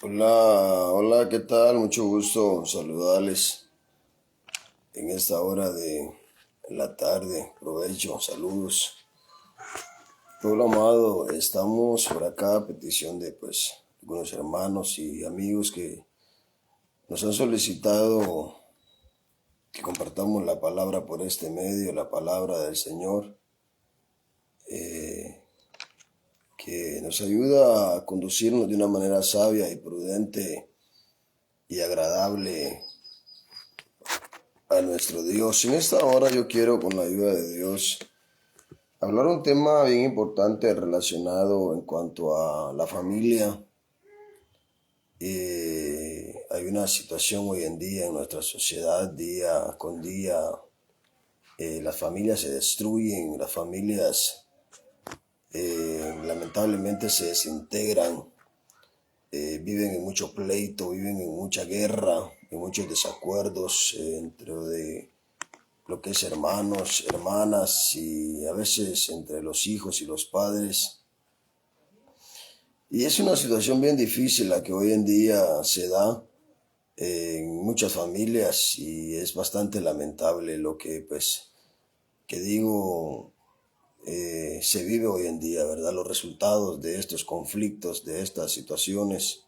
Hola, hola, ¿qué tal? Mucho gusto saludarles en esta hora de la tarde. Provecho, saludos. Pueblo amado, estamos por acá a petición de algunos hermanos y amigos que nos han solicitado que compartamos la palabra por este medio, la palabra del Señor, que nos ayuda a conducirnos de una manera sabia y prudente y agradable a nuestro Dios. En esta hora yo quiero, con la ayuda de Dios, hablar un tema bien importante relacionado en cuanto a la familia. Hay una situación hoy en día en nuestra sociedad, día con día. Las familias se destruyen, las familias lamentablemente se desintegran, viven en mucho pleito, viven en mucha guerra, en muchos desacuerdos entre lo que es hermanos, hermanas y a veces entre los hijos y los padres. Y es una situación bien difícil la que hoy en día se da en muchas familias y es bastante lamentable lo que que digo se vive hoy en día, ¿verdad? Los resultados de estos conflictos, de estas situaciones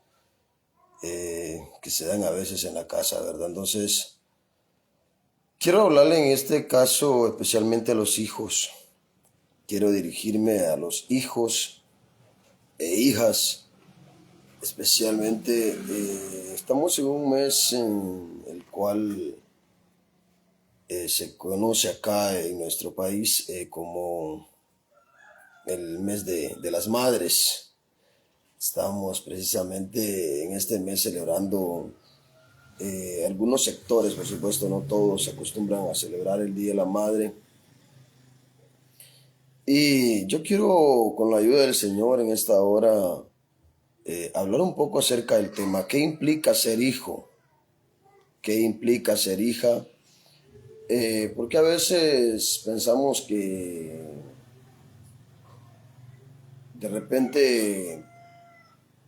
que se dan a veces en la casa, ¿verdad? Entonces, quiero hablarle en este caso especialmente a los hijos. Quiero dirigirme a los hijos e hijas, especialmente estamos en un mes en el cual se conoce acá en nuestro país como el mes de las madres. Estamos precisamente en este mes celebrando algunos sectores, por supuesto no todos se acostumbran a celebrar el Día de la Madre. Y yo quiero, con la ayuda del Señor en esta hora, hablar un poco acerca del tema. ¿Qué implica ser hijo? ¿Qué implica ser hija? Porque a veces pensamos que de repente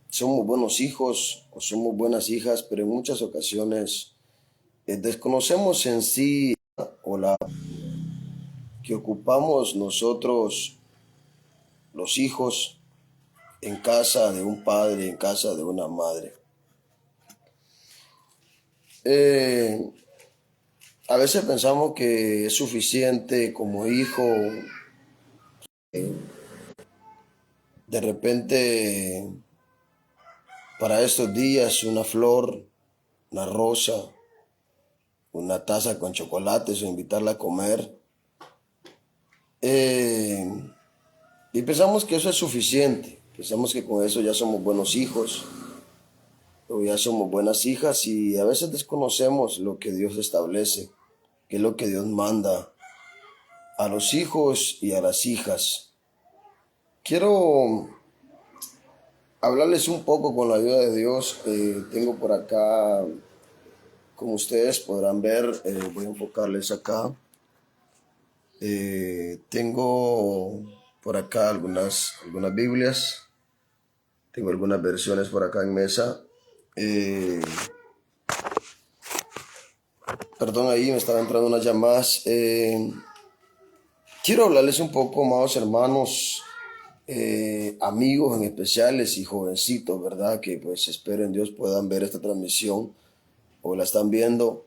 somos buenos hijos o somos buenas hijas, pero en muchas ocasiones desconocemos en sí o la que ocupamos nosotros, los hijos, en casa de un padre, en casa de una madre. Eh, a veces pensamos que es suficiente como hijo, de repente para estos días una flor, una rosa, una taza con chocolates o invitarla a comer. Eh, y pensamos que eso es suficiente. Pensamos que con eso ya somos buenos hijos o ya somos buenas hijas y a veces desconocemos lo que Dios establece, que es lo que Dios manda a los hijos y a las hijas. Quiero hablarles un poco con la ayuda de Dios. Tengo por acá, como ustedes podrán ver, voy a enfocarles acá. Tengo por acá algunas Biblias, tengo algunas versiones por acá en mesa. Perdón, ahí me estaban entrando unas llamadas. Quiero hablarles un poco, amados hermanos, amigos en especiales y jovencitos, ¿verdad? Que pues espero en Dios puedan ver esta transmisión o la están viendo.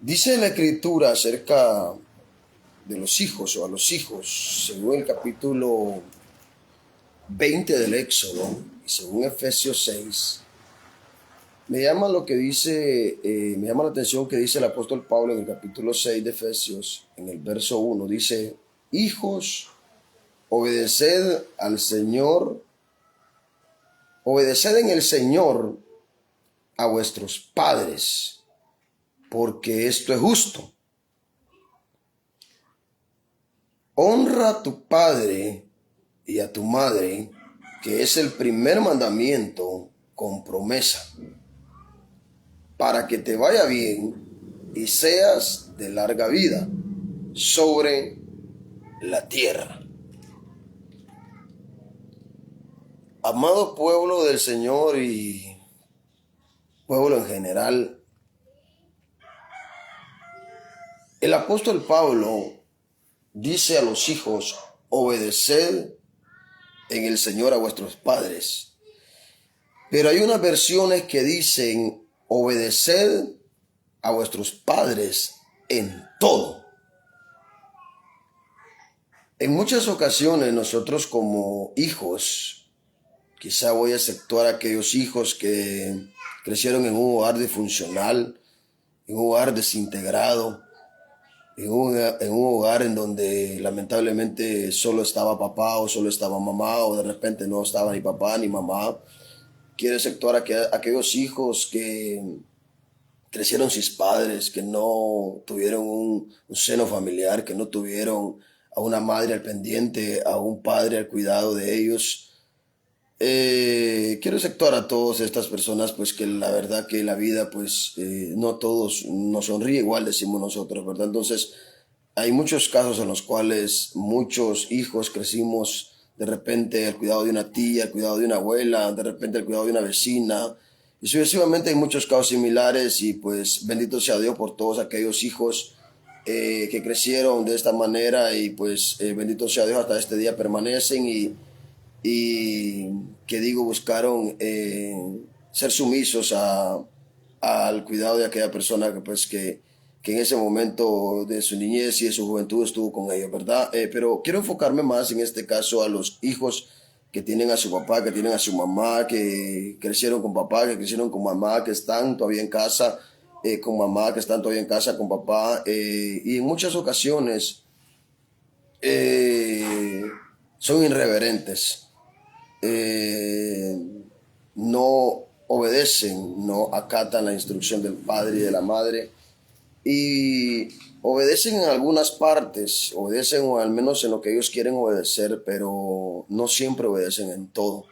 Dice la Escritura acerca de los hijos o a los hijos, según el capítulo 20 del Éxodo y según Efesios 6, me llama lo que dice, me llama la atención que dice el apóstol Pablo en el capítulo 6 de Efesios, en el verso 1, dice: hijos, obedeced al Señor, obedeced en el Señor a vuestros padres, porque esto es justo. Honra a tu padre y a tu madre, que es el primer mandamiento con promesa, para que te vaya bien y seas de larga vida sobre la tierra. Amado pueblo del Señor y pueblo en general, el apóstol Pablo dice a los hijos: obedeced en el Señor a vuestros padres. Pero hay unas versiones que dicen: obedeced a vuestros padres en todo. En muchas ocasiones nosotros como hijos, quizá voy a exceptuar aquellos hijos que crecieron en un hogar disfuncional, en un hogar desintegrado, en un hogar en donde lamentablemente solo estaba papá o solo estaba mamá, o de repente no estaba ni papá ni mamá. Quiero exceptuar aquellos hijos que crecieron sin padres, que no tuvieron un seno familiar, que no tuvieron a una madre al pendiente, a un padre al cuidado de ellos. Quiero exceptuar a todas estas personas, pues que la verdad que la vida, pues no todos nos sonríe igual, decimos nosotros, ¿verdad? Entonces, hay muchos casos en los cuales muchos hijos crecimos de repente al cuidado de una tía, al cuidado de una abuela, de repente al cuidado de una vecina. Y sucesivamente hay muchos casos similares y pues bendito sea Dios por todos aquellos hijos que crecieron de esta manera y pues bendito sea Dios hasta este día permanecen y que digo, buscaron ser sumisos al cuidado de aquella persona que pues que en ese momento de su niñez y de su juventud estuvo con ellos, ¿verdad? Pero quiero enfocarme más en este caso a los hijos que tienen a su papá, que tienen a su mamá, que crecieron con papá, que crecieron con mamá, que están todavía en casa con mamá, que están todavía en casa con papá, y en muchas ocasiones son irreverentes, no obedecen, no acatan la instrucción del padre y de la madre, y obedecen en algunas partes, obedecen o al menos en lo que ellos quieren obedecer, pero no siempre obedecen en todo.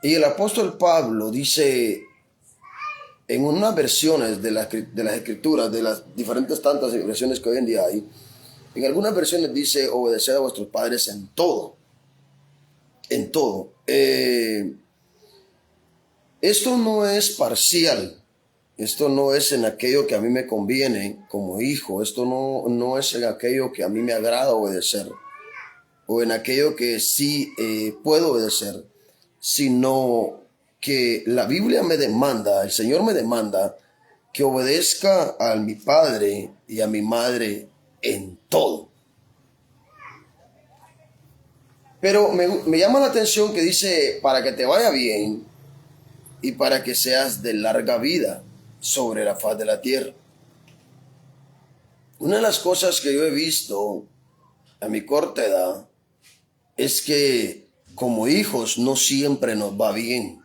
Y el apóstol Pablo dice en unas versiones de las escrituras, de las diferentes tantas versiones que hoy en día hay, en algunas versiones dice: obedeced a vuestros padres en todo. En todo. Esto no es parcial. Esto no es en aquello que a mí me conviene como hijo. Esto no es en aquello que a mí me agrada obedecer. O en aquello que sí puedo obedecer. Sino que la Biblia me demanda, el Señor me demanda que obedezca a mi padre y a mi madre en todo. Pero me llama la atención que dice: para que te vaya bien y para que seas de larga vida sobre la faz de la tierra. Una de las cosas que yo he visto a mi corta edad es que como hijos no siempre nos va bien.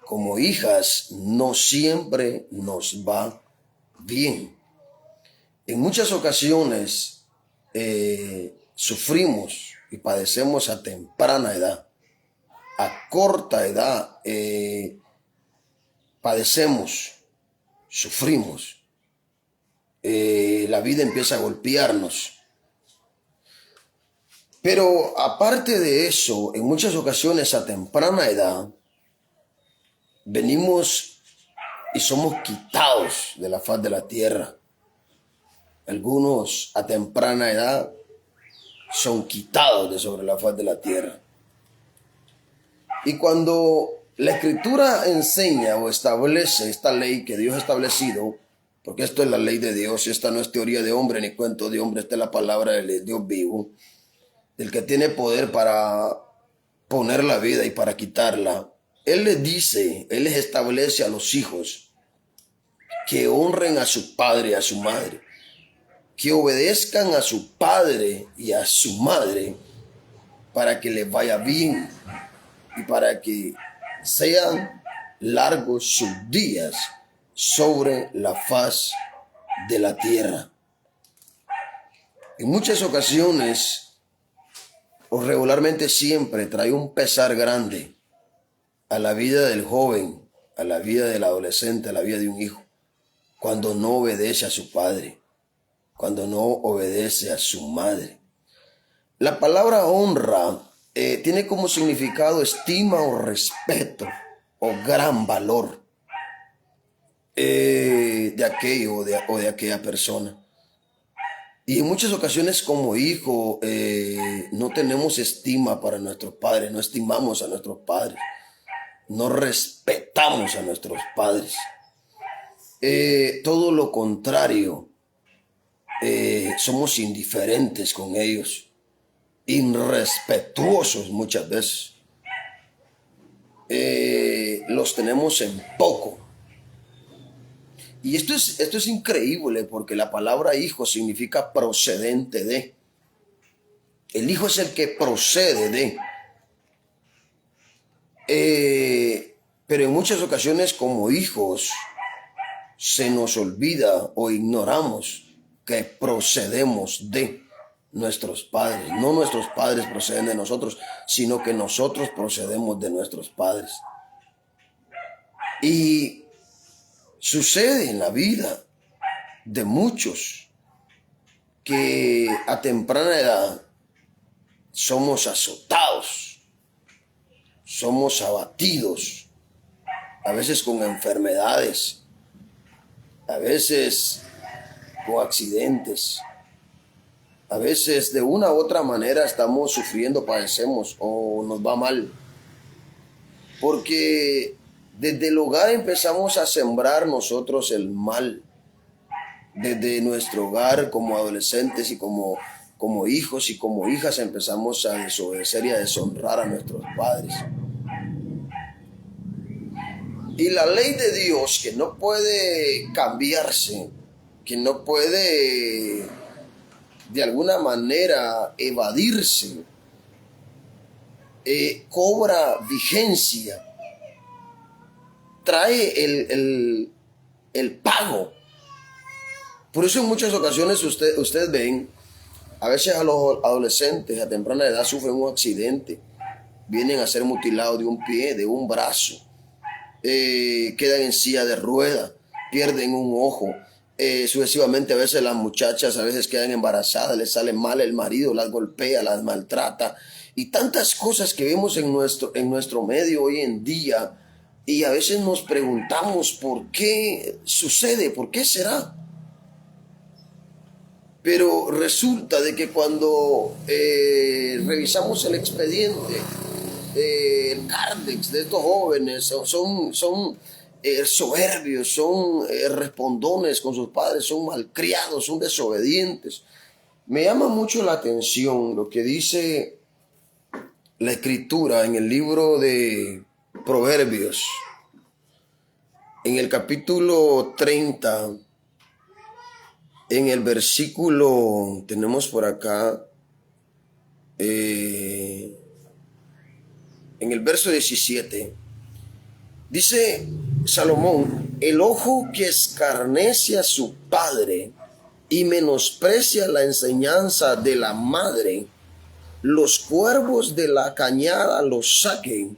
Como hijas no siempre nos va bien. En muchas ocasiones sufrimos y padecemos a temprana edad. A corta edad padecemos, sufrimos. La vida empieza a golpearnos. Pero aparte de eso, en muchas ocasiones a temprana edad, venimos y somos quitados de la faz de la tierra. Algunos a temprana edad son quitados de sobre la faz de la tierra. Y cuando la Escritura enseña o establece esta ley que Dios ha establecido, porque esto es la ley de Dios, esta no es teoría de hombre ni cuento de hombre, esta es la palabra del Dios vivo, del que tiene poder para poner la vida y para quitarla. Él les dice, Él les establece a los hijos que honren a su padre y a su madre, que obedezcan a su padre y a su madre para que les vaya bien y para que sean largos sus días sobre la faz de la tierra. En muchas ocasiones, o regularmente siempre, trae un pesar grande a la vida del joven, a la vida del adolescente, a la vida de un hijo, cuando no obedece a su padre, cuando no obedece a su madre. La palabra honra tiene como significado estima o respeto o gran valor de aquello o de aquella persona. Y en muchas ocasiones como hijo no tenemos estima para nuestros padres, no estimamos a nuestros padres, no respetamos a nuestros padres. Todo lo contrario, somos indiferentes con ellos, irrespetuosos muchas veces. Los tenemos en poco. Y esto es increíble porque la palabra hijo significa procedente de. El hijo es el que procede de. Pero en muchas ocasiones como hijos se nos olvida o ignoramos que procedemos de nuestros padres. No nuestros padres proceden de nosotros, sino que nosotros procedemos de nuestros padres. Y sucede en la vida de muchos que a temprana edad somos azotados, somos abatidos, a veces con enfermedades, a veces con accidentes, a veces de una u otra manera estamos sufriendo, padecemos o nos va mal, porque desde el hogar empezamos a sembrar nosotros el mal. Desde nuestro hogar como adolescentes y como hijos y como hijas empezamos a desobedecer y a deshonrar a nuestros padres. Y la ley de Dios, que no puede cambiarse, que no puede de alguna manera evadirse, cobra vigencia, trae el pago. Por eso en muchas ocasiones ustedes ven, a veces a los adolescentes a temprana edad sufren un accidente, vienen a ser mutilados de un pie, de un brazo, quedan en silla de ruedas, pierden un ojo, sucesivamente a veces las muchachas a veces quedan embarazadas, les sale mal el marido, las golpea, las maltrata y tantas cosas que vemos en nuestro medio hoy en día y a veces nos preguntamos por qué sucede, por qué será. Pero resulta de que cuando revisamos el expediente, el cárdex de estos jóvenes son soberbios, son respondones con sus padres, son malcriados, son desobedientes. Me llama mucho la atención lo que dice la Escritura en el libro de Proverbios, en el capítulo 30. En el versículo, tenemos por acá, en el verso 17, dice Salomón: el ojo que escarnece a su padre y menosprecia la enseñanza de la madre, los cuervos de la cañada lo saquen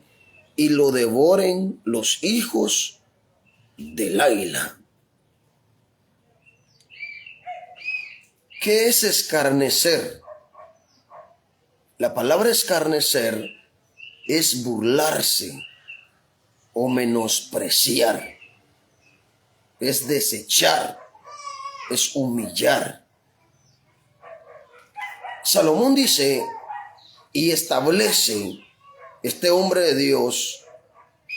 y lo devoren los hijos del águila. ¿Qué es escarnecer? La palabra escarnecer es burlarse o menospreciar, es desechar, es humillar. Salomón dice y establece, este hombre de Dios,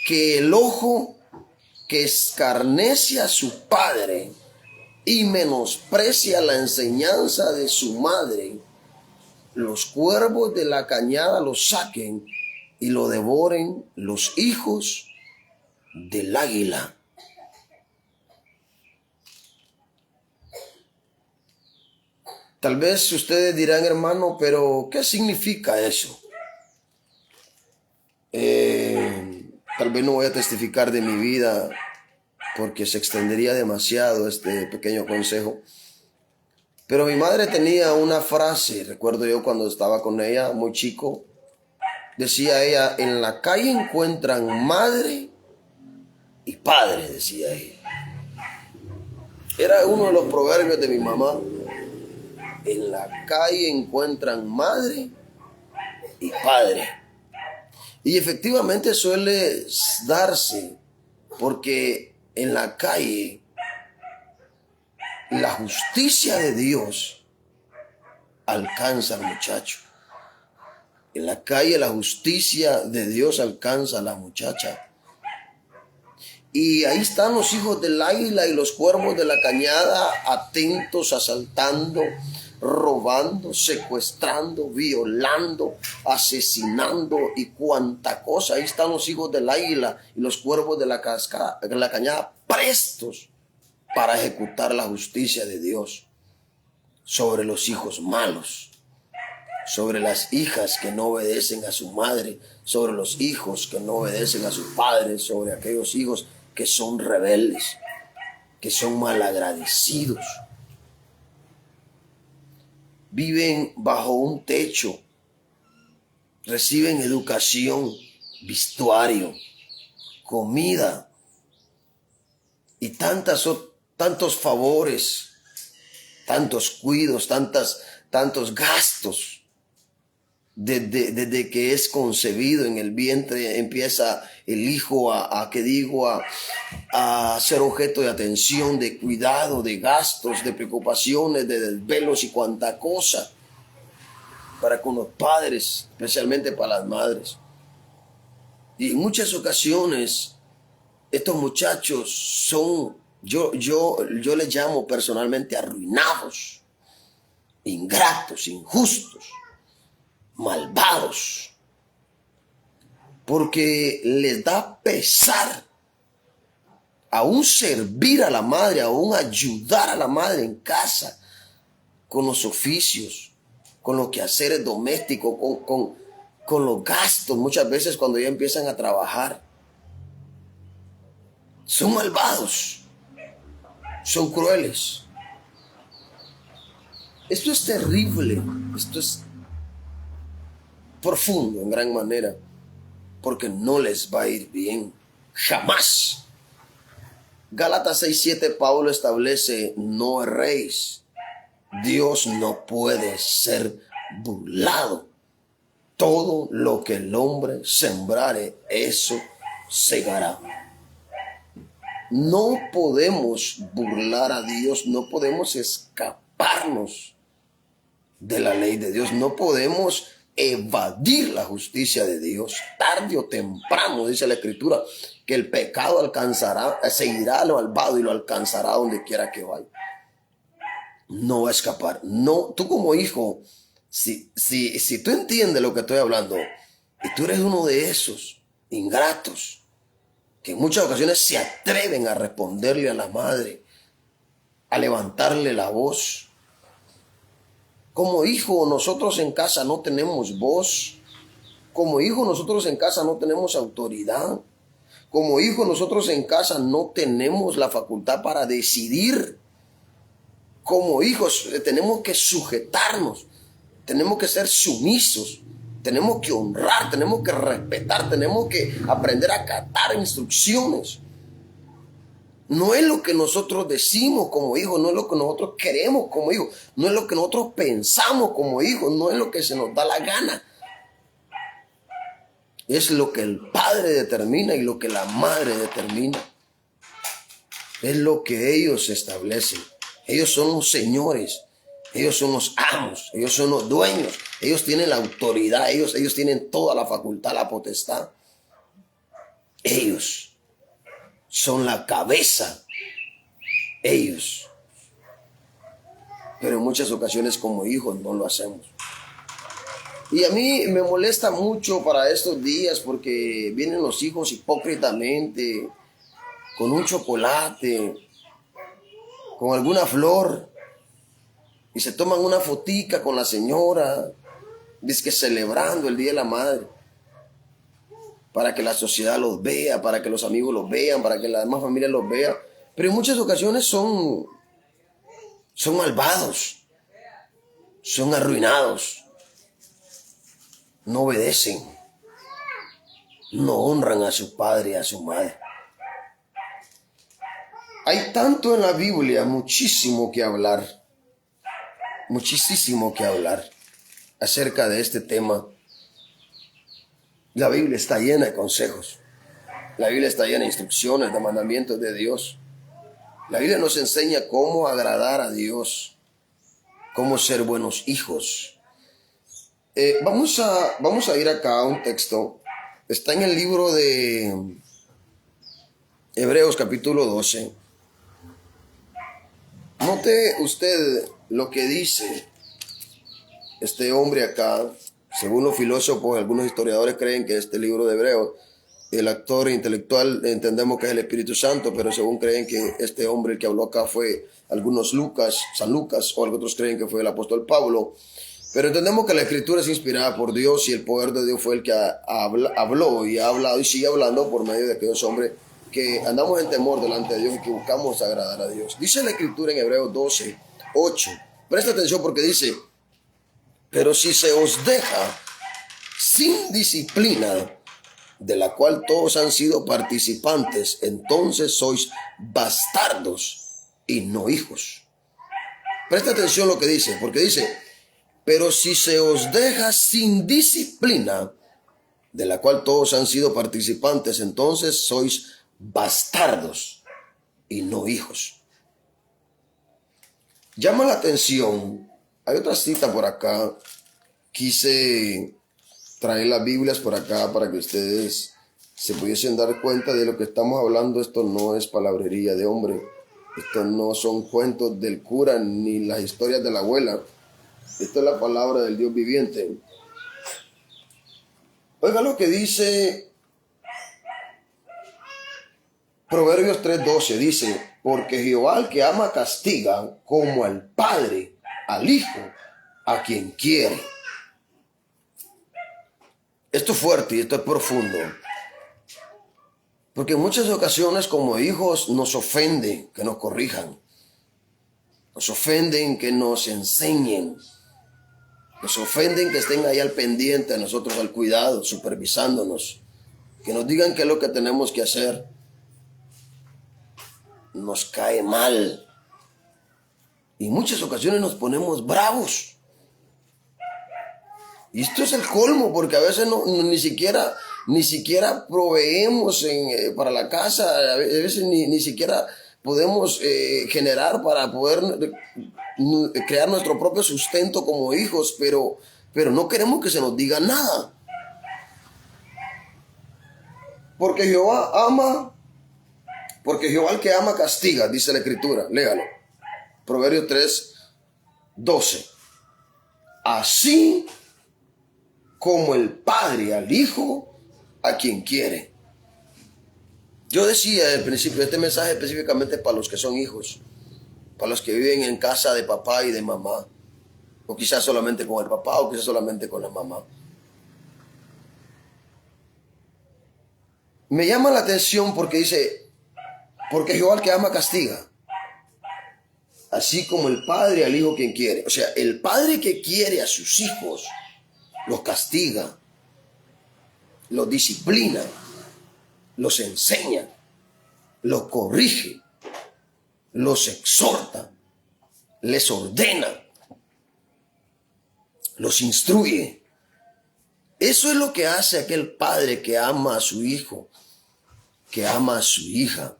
que el ojo que escarnece a su padre y menosprecia la enseñanza de su madre, los cuervos de la cañada lo saquen y lo devoren los hijos del águila. Tal vez ustedes dirán, hermano, pero ¿qué significa eso? Tal vez no voy a testificar de mi vida porque se extendería demasiado este pequeño consejo. Pero mi madre tenía una frase, recuerdo yo cuando estaba con ella, muy chico, decía ella: en la calle encuentran madre y padre, decía ella. Era uno de los proverbios de mi mamá. En la calle encuentran madre y padre. Y efectivamente suele darse porque en la calle la justicia de Dios alcanza al muchacho. En la calle la justicia de Dios alcanza a la muchacha. Y ahí están los hijos del águila y los cuervos de la cañada atentos, asaltando, robando, secuestrando, violando, asesinando y cuanta cosa. Ahí están los hijos del águila y los cuervos de la cañada prestos para ejecutar la justicia de Dios sobre los hijos malos, sobre las hijas que no obedecen a su madre, sobre los hijos que no obedecen a sus padres, sobre aquellos hijos que son rebeldes, que son malagradecidos. Viven bajo un techo, reciben educación, vestuario, comida y tantos favores, tantos cuidados, tantos gastos. Desde que es concebido en el vientre empieza el hijo a ser objeto de atención, de cuidado, de gastos, de preocupaciones, de desvelos y cuanta cosa para con los padres, especialmente para las madres. Y en muchas ocasiones estos muchachos son, yo les llamo personalmente arruinados, ingratos, injustos, malvados, porque les da pesar aún servir a la madre, aún ayudar a la madre en casa con los oficios, con los quehaceres domésticos, con los gastos, muchas veces cuando ya empiezan a trabajar. Son malvados, son crueles. Esto es terrible, esto es profundo en gran manera, porque no les va a ir bien, jamás. Gálatas 6:7 Pablo establece: no erréis, Dios no puede ser burlado. Todo lo que el hombre sembrare, eso segará. No podemos burlar a Dios, no podemos escaparnos de la ley de Dios, no podemos evadir la justicia de Dios. Tarde o temprano, dice la Escritura, que el pecado alcanzará, seguirá al malvado y lo alcanzará donde quiera que vaya. No va a escapar. No, tú como hijo, si tú entiendes lo que estoy hablando, y tú eres uno de esos ingratos que en muchas ocasiones se atreven a responderle a la madre, a levantarle la voz. Como hijo, nosotros en casa no tenemos voz. Como hijo, nosotros en casa no tenemos autoridad. Como hijo, nosotros en casa no tenemos la facultad para decidir. Como hijos, tenemos que sujetarnos, tenemos que ser sumisos, tenemos que honrar, tenemos que respetar, tenemos que aprender a acatar instrucciones. No es lo que nosotros decimos como hijos, no es lo que nosotros queremos como hijos, no es lo que nosotros pensamos como hijos, no es lo que se nos da la gana. Es lo que el padre determina y lo que la madre determina. Es lo que ellos establecen. Ellos son los señores, ellos son los amos, ellos son los dueños, ellos tienen la autoridad, ellos tienen toda la facultad, la potestad. Ellos son la cabeza, ellos. Pero en muchas ocasiones como hijos no lo hacemos. Y a mí me molesta mucho para estos días porque vienen los hijos hipócritamente con un chocolate, con alguna flor, y se toman una fotica con la señora, dizque celebrando el Día de la Madre, para que la sociedad los vea, para que los amigos los vean, para que la demás familia los vea. Pero en muchas ocasiones son malvados, son arruinados, no obedecen, no honran a su padre y a su madre. Hay tanto en la Biblia, muchísimo que hablar acerca de este tema. La Biblia está llena de consejos. La Biblia está llena de instrucciones, de mandamientos de Dios. La Biblia nos enseña cómo agradar a Dios, cómo ser buenos hijos. Vamos a ir acá a un texto. Está en el libro de Hebreos capítulo 12. Note usted lo que dice este hombre acá. Según los filósofos, algunos historiadores creen que este libro de Hebreos, el actor intelectual entendemos que es el Espíritu Santo, pero según creen que este hombre el que habló acá fue algunos San Lucas, o otros creen que fue el apóstol Pablo. Pero entendemos que la escritura es inspirada por Dios y el poder de Dios fue el que habló y ha hablado y sigue hablando por medio de aquellos hombres que andamos en temor delante de Dios y que buscamos agradar a Dios. Dice la escritura en Hebreos 12, 8. Presta atención porque dice: pero si se os deja sin disciplina, de la cual todos han sido participantes, entonces sois bastardos y no hijos. Presta atención lo que dice, porque dice: pero si se os deja sin disciplina, de la cual todos han sido participantes, entonces sois bastardos y no hijos. Llama la atención, hay otra cita por acá, quise traer las Biblias por acá para que ustedes se pudiesen dar cuenta de lo que estamos hablando. Esto no es palabrería de hombre, esto no son cuentos del cura ni las historias de la abuela. Esta es la palabra del Dios viviente. Oiga lo que dice Proverbios 3:12. Dice: porque Jehová al que ama castiga, como al padre al hijo a quien quiere. Esto es fuerte y esto es profundo. Porque en muchas ocasiones como hijos nos ofende que nos corrijan. Nos ofenden que nos enseñen. Nos ofenden que estén ahí al pendiente de nosotros, al cuidado, supervisándonos. Que nos digan qué es lo que tenemos que hacer. Nos cae mal. Y en muchas ocasiones nos ponemos bravos. Y esto es el colmo, porque a veces ni siquiera proveemos para la casa. A veces ni siquiera podemos generar para poder crear nuestro propio sustento como hijos, pero no queremos que se nos diga nada. Porque Jehová al que ama castiga, dice la escritura. Léalo. Proverbios 3:12. Así como el padre al hijo a quien quiere. Yo decía al principio, este mensaje específicamente para los que son hijos, para los que viven en casa de papá y de mamá, o quizás solamente con el papá o quizás solamente con la mamá. Me llama la atención porque dice: porque Jehová al que ama castiga, así como el padre al hijo quien quiere. O sea, el padre que quiere a sus hijos los castiga, los disciplina, los enseña, los corrige, los exhorta, les ordena, los instruye. Eso es lo que hace aquel padre que ama a su hijo, que ama a su hija.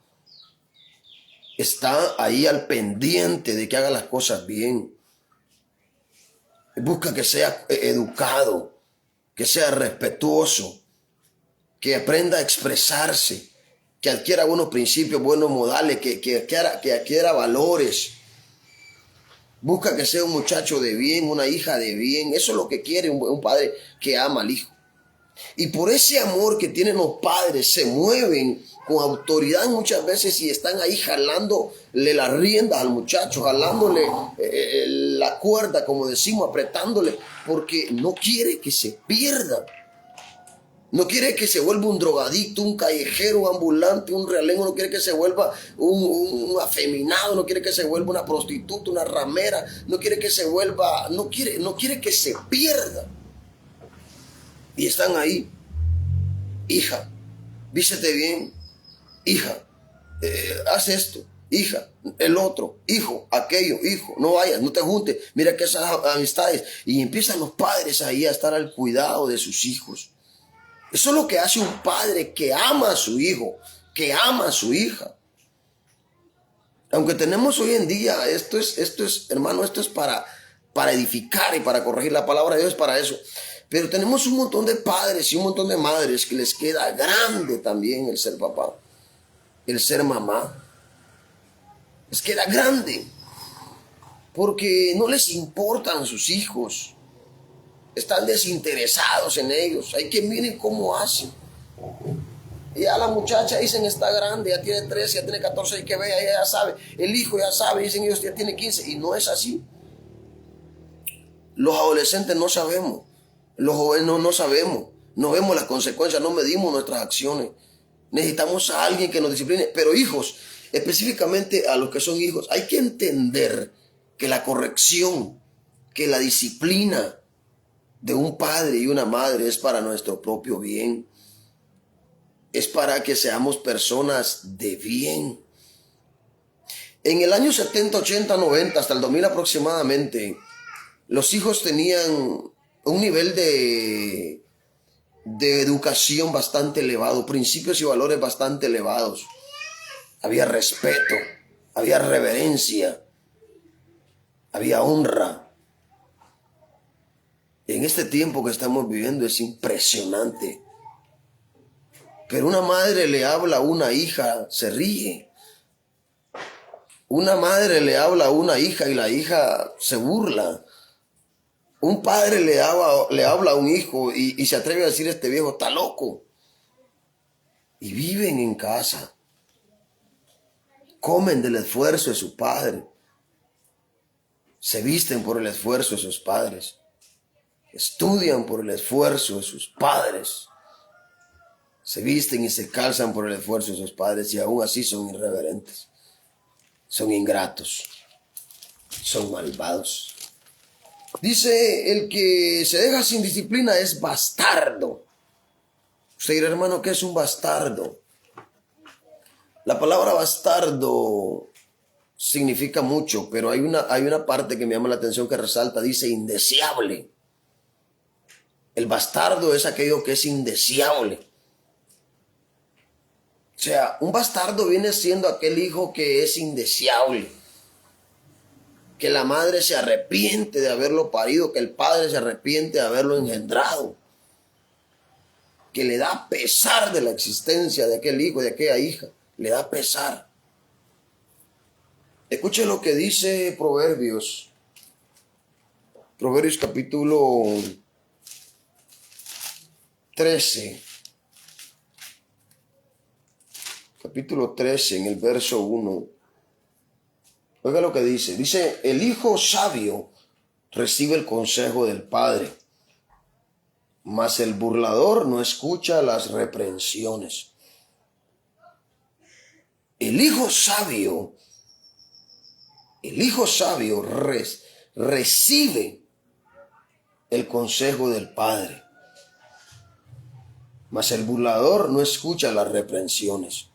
Está ahí al pendiente de que haga las cosas bien. Busca que sea educado, que sea respetuoso, que aprenda a expresarse, que adquiera buenos principios, buenos modales, que adquiera valores. Busca que sea un muchacho de bien, una hija de bien. Eso es lo que quiere un padre que ama al hijo. Y por ese amor que tienen los padres, se mueven con autoridad muchas veces y están ahí jalándole las riendas al muchacho, jalándole la cuerda, como decimos, apretándole, porque no quiere que se pierda. No quiere que se vuelva un drogadicto, un callejero, un ambulante, un realengo. No quiere que se vuelva un afeminado. No quiere que se vuelva una prostituta, una ramera. No quiere que se vuelva, no quiere que se pierda. Y están ahí. Hija, vístete bien. Hija, haz esto. Hija, el otro. Hijo, aquello. Hijo, no vayas, no te juntes. Mira que esas amistades. Y empiezan los padres ahí a estar al cuidado de sus hijos. Eso es lo que hace un padre que ama a su hijo, que ama a su hija. Aunque tenemos hoy en día, hermano, esto es para edificar y para corregir. La palabra de Dios es para eso. Pero tenemos un montón de padres y un montón de madres que les queda grande también el ser papá, el ser mamá. Les queda grande porque no les importan sus hijos. Están desinteresados en ellos. Hay que miren cómo hacen. Ya la muchacha dicen está grande, ya tiene 13, ya tiene 14, hay que ver, ella ya sabe. El hijo ya sabe, dicen ellos ya tiene 15 y no es así. Los adolescentes no sabemos, los jóvenes no sabemos, no vemos las consecuencias, no medimos nuestras acciones. Necesitamos a alguien que nos discipline, pero hijos, específicamente a los que son hijos, hay que entender que la corrección, que la disciplina de un padre y una madre es para nuestro propio bien. Es para que seamos personas de bien. En el año 70, 80, 90, hasta el 2000 aproximadamente, los hijos tenían un nivel de educación bastante elevado, principios y valores bastante elevados. Había respeto, había reverencia, había honra. En este tiempo que estamos viviendo es impresionante. Pero una madre le habla a una hija, se ríe. Una madre le habla a una hija y la hija se burla. Un padre le habla a un hijo y se atreve a decir este viejo está loco. Y viven en casa. Comen del esfuerzo de su padre. Se visten por el esfuerzo de sus padres. Estudian por el esfuerzo de sus padres. Se visten y se calzan por el esfuerzo de sus padres y aún así son irreverentes, son ingratos, son malvados. Dice, el que se deja sin disciplina es bastardo. Usted dirá, hermano, ¿qué es un bastardo? La palabra bastardo significa mucho, pero hay una parte que me llama la atención que resalta, dice indeseable. El bastardo es aquello que es indeseable. O sea, un bastardo viene siendo aquel hijo que es indeseable, que la madre se arrepiente de haberlo parido, que el padre se arrepiente de haberlo engendrado, que le da pesar de la existencia de aquel hijo, de aquella hija, le da pesar. Escuche lo que dice Proverbios capítulo 13. Capítulo 13, en el verso 1. Oiga lo que dice. Dice, el hijo sabio recibe el consejo del padre, mas el burlador no escucha las reprensiones. El hijo sabio recibe el consejo del padre, mas el burlador no escucha las reprensiones.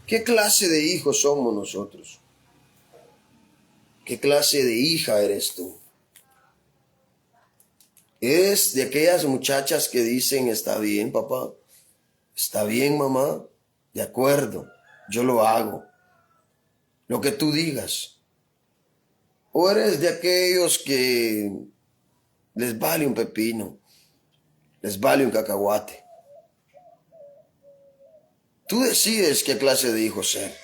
¿Qué clase de hijos somos nosotros? ¿Qué clase de hija eres tú? ¿Es de aquellas muchachas que dicen, está bien, papá? ¿Está bien, mamá? De acuerdo, yo lo hago. Lo que tú digas. ¿O eres de aquellos que les vale un pepino? Les vale un cacahuate. Tú decides qué clase de hijo ser.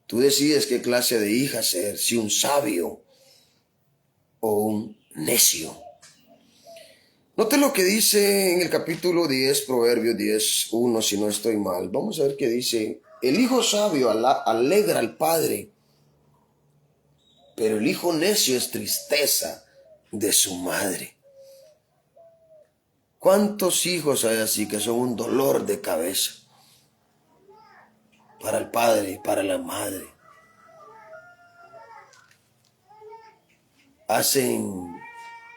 Tú decides qué clase de hija ser, si un sabio o un necio. Note lo que dice en el capítulo 10, Proverbios 10:1, si no estoy mal. Vamos a ver qué dice. El hijo sabio alegra al padre, pero el hijo necio es tristeza de su madre. ¿Cuántos hijos hay así que son un dolor de cabeza para el padre y para la madre? Hacen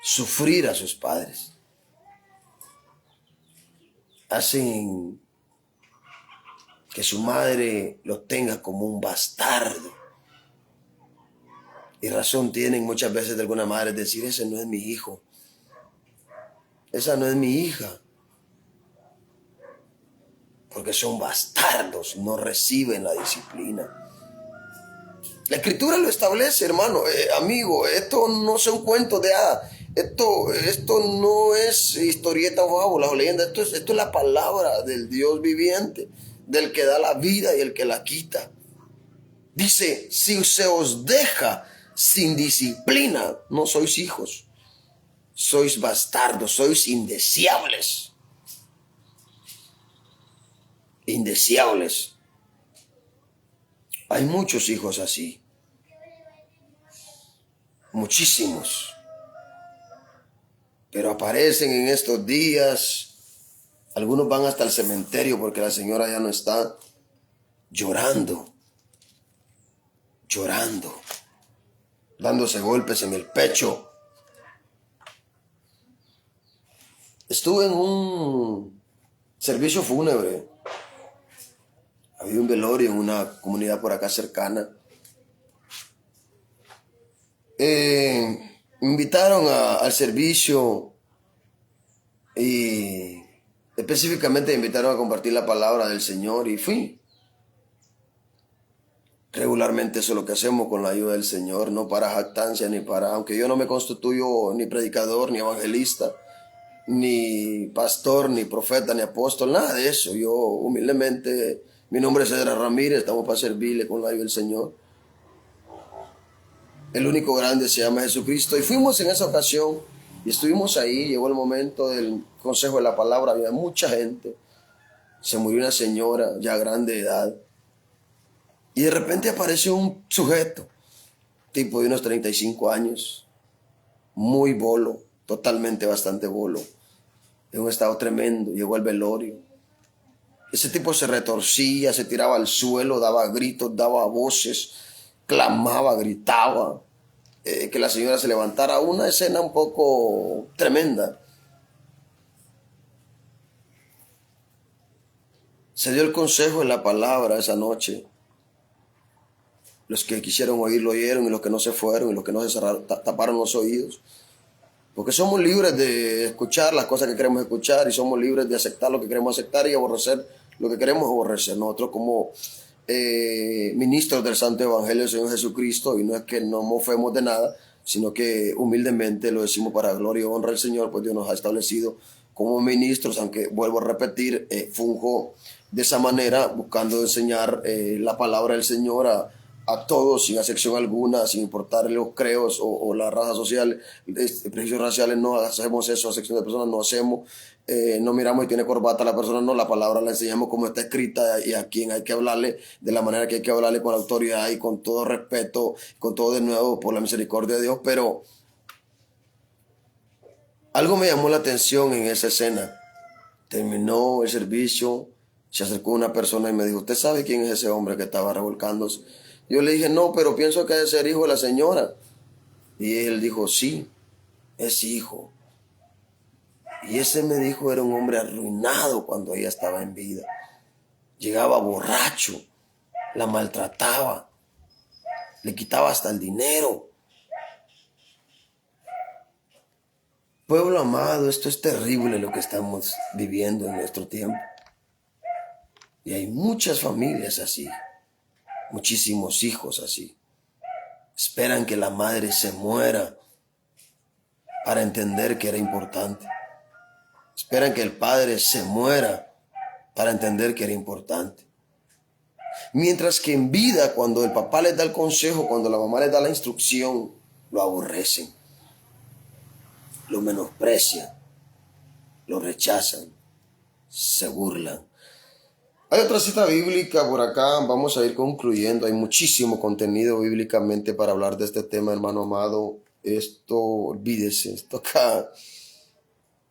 sufrir a sus padres. Hacen que su madre lo tenga como un bastardo. Y razón tienen muchas veces de alguna madre decir, ese no es mi hijo. esa no es mi hija. Porque son bastardos, no reciben la disciplina. La Escritura lo establece, hermano, amigo. Esto no son cuentos de hadas. Esto no es historieta o fábula o leyenda. Esto es la palabra del Dios viviente, del que da la vida y el que la quita. Dice, si se os deja sin disciplina, no sois hijos. Sois bastardos, sois indeseables. Indeseables. Hay muchos hijos así. Muchísimos. Pero aparecen en estos días. Algunos van hasta el cementerio porque la señora ya no está. Llorando. Llorando. Dándose golpes en el pecho. Estuve en un servicio fúnebre. Había un velorio en una comunidad por acá cercana. Me invitaron al servicio y específicamente me invitaron a compartir la palabra del Señor y fui. Regularmente eso es lo que hacemos con la ayuda del Señor, no para jactancia ni para, aunque yo no me constituyo ni predicador, ni evangelista, ni pastor, ni profeta, ni apóstol, nada de eso. Yo humildemente, mi nombre es Cedra Ramírez, estamos para servirle con la ayuda del Señor. El único grande se llama Jesucristo. Y fuimos en esa ocasión y estuvimos ahí. Llegó el momento del consejo de la palabra. Había mucha gente. Se murió una señora ya grande de edad. Y de repente apareció un sujeto, tipo de unos 35 años, muy bolo, totalmente bastante bolo, en un estado tremendo. Llegó al velorio. Ese tipo se retorcía, se tiraba al suelo, daba gritos, daba voces, clamaba, gritaba, que la señora se levantara. Una escena un poco tremenda. Se dio el consejo en la palabra esa noche. Los que quisieron oír lo oyeron y los que no se fueron y los que no se cerraron, taparon los oídos. Porque somos libres de escuchar las cosas que queremos escuchar y somos libres de aceptar lo que queremos aceptar y aborrecer lo que queremos aborrecer. Nosotros como ministros del Santo Evangelio del Señor Jesucristo, y no es que nos mofemos de nada, sino que humildemente lo decimos para gloria y honra al Señor, pues Dios nos ha establecido como ministros, aunque vuelvo a repetir, funjo de esa manera, buscando enseñar la palabra del Señor a todos, sin excepción alguna, sin importar los creos o la raza social, prejuicios raciales. No hacemos eso, a sección de personas no hacemos, no miramos si tiene corbata la persona, no, la palabra la enseñamos como está escrita y a quien hay que hablarle de la manera que hay que hablarle, con la autoridad y con todo respeto, con todo de nuevo por la misericordia de Dios. Pero algo me llamó la atención en esa escena. Terminó el servicio, se acercó una persona y me dijo, ¿usted sabe quién es ese hombre que estaba revolcándose? Yo le dije, no, pero pienso que debe ser hijo de la señora. Y él dijo, sí, es hijo. Y ese me dijo era un hombre arruinado cuando ella estaba en vida. Llegaba borracho, la maltrataba, le quitaba hasta el dinero. Pueblo amado, esto es terrible lo que estamos viviendo en nuestro tiempo. Y hay muchas familias así. Muchísimos hijos así. Esperan que la madre se muera para entender que era importante. Esperan que el padre se muera para entender que era importante. Mientras que en vida, cuando el papá les da el consejo, cuando la mamá les da la instrucción, lo aborrecen, lo menosprecian, lo rechazan, se burlan. Hay otra cita bíblica por acá, vamos a ir concluyendo. Hay muchísimo contenido bíblicamente para hablar de este tema, hermano amado. Esto, olvídese, esto acá.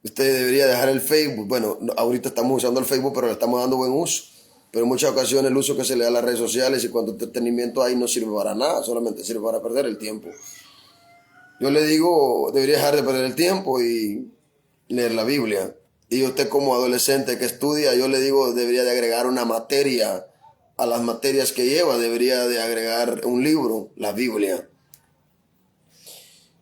Usted debería dejar el Facebook. Bueno, ahorita estamos usando el Facebook, pero le estamos dando buen uso. Pero en muchas ocasiones el uso que se le da a las redes sociales y cuando entretenimiento ahí no sirve para nada, solamente sirve para perder el tiempo. Yo le digo, debería dejar de perder el tiempo y leer la Biblia. Y usted como adolescente que estudia, yo le digo, debería de agregar una materia a las materias que lleva, debería de agregar un libro, la Biblia.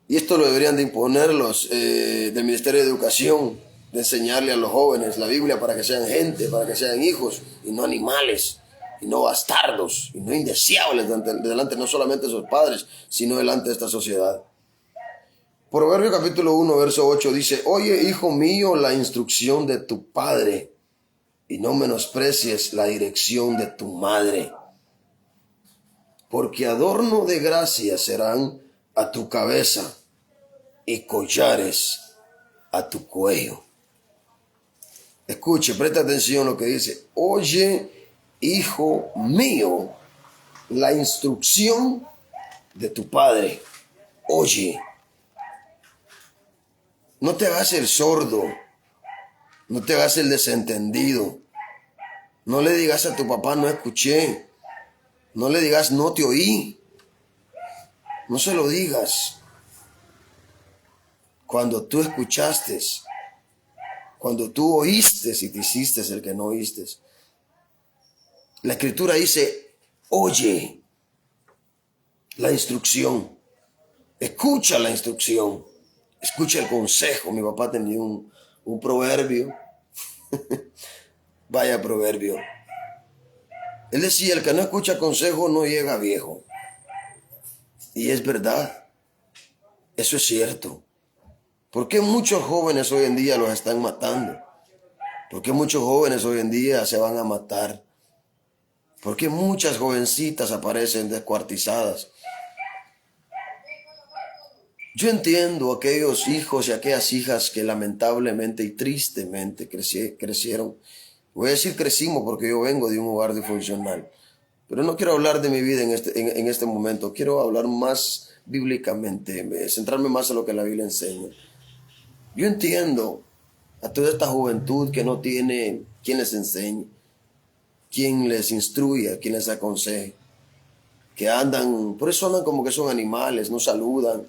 Y esto lo deberían de imponer los del Ministerio de Educación. de enseñarle a los jóvenes la Biblia para que sean gente, para que sean hijos y no animales, y no bastardos, y no indeseables delante no solamente de sus padres, sino delante de esta sociedad. Proverbio capítulo 1, verso 8 dice: oye, hijo mío, la instrucción de tu padre, y no menosprecies la dirección de tu madre, porque adorno de gracia serán a tu cabeza y collares a tu cuello. Escuche, presta atención a lo que dice: oye, hijo mío, la instrucción de tu padre. Oye, no te hagas el sordo, no te hagas el desentendido. No le digas a tu papá: no escuché. No le digas: no te oí. No se lo digas. Cuando tú escuchaste, cuando tú oíste y te hiciste el que no oíste. La Escritura dice: oye la instrucción, escucha la instrucción, escucha el consejo. Mi papá tenía un proverbio, vaya proverbio. Él decía: el que no escucha consejo no llega viejo. Y es verdad, eso es cierto. ¿Por qué muchos jóvenes hoy en día los están matando? ¿Por qué muchos jóvenes hoy en día se van a matar? ¿Por qué muchas jovencitas aparecen descuartizadas? Yo entiendo a aquellos hijos y aquellas hijas que lamentablemente y tristemente crecieron. Voy a decir crecimos porque yo vengo de un hogar disfuncional. Pero no quiero hablar de mi vida en este momento. Quiero hablar más bíblicamente, centrarme más en lo que la Biblia enseña. Yo entiendo a toda esta juventud que no tiene quien les enseñe, quien les instruya, quien les aconseje. Que andan, por eso andan como que son animales, no saludan,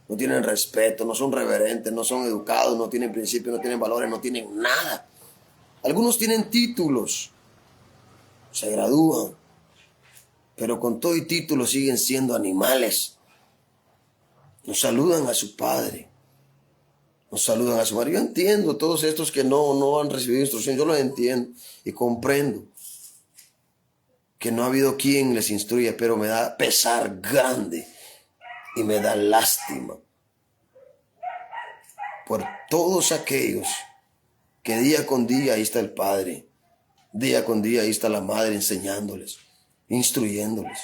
no tienen respeto, no son reverentes, no son educados, no tienen principios, no tienen valores, no tienen nada. Algunos tienen títulos, se gradúan, pero con todo y títulos siguen siendo animales. No saludan a su padre, no saludan a su madre. Yo entiendo todos estos que no han recibido instrucción, yo los entiendo y comprendo que no ha habido quien les instruya, pero me da pesar grande y me da lástima por todos aquellos que día con día ahí está el padre, día con día ahí está la madre enseñándoles, instruyéndoles.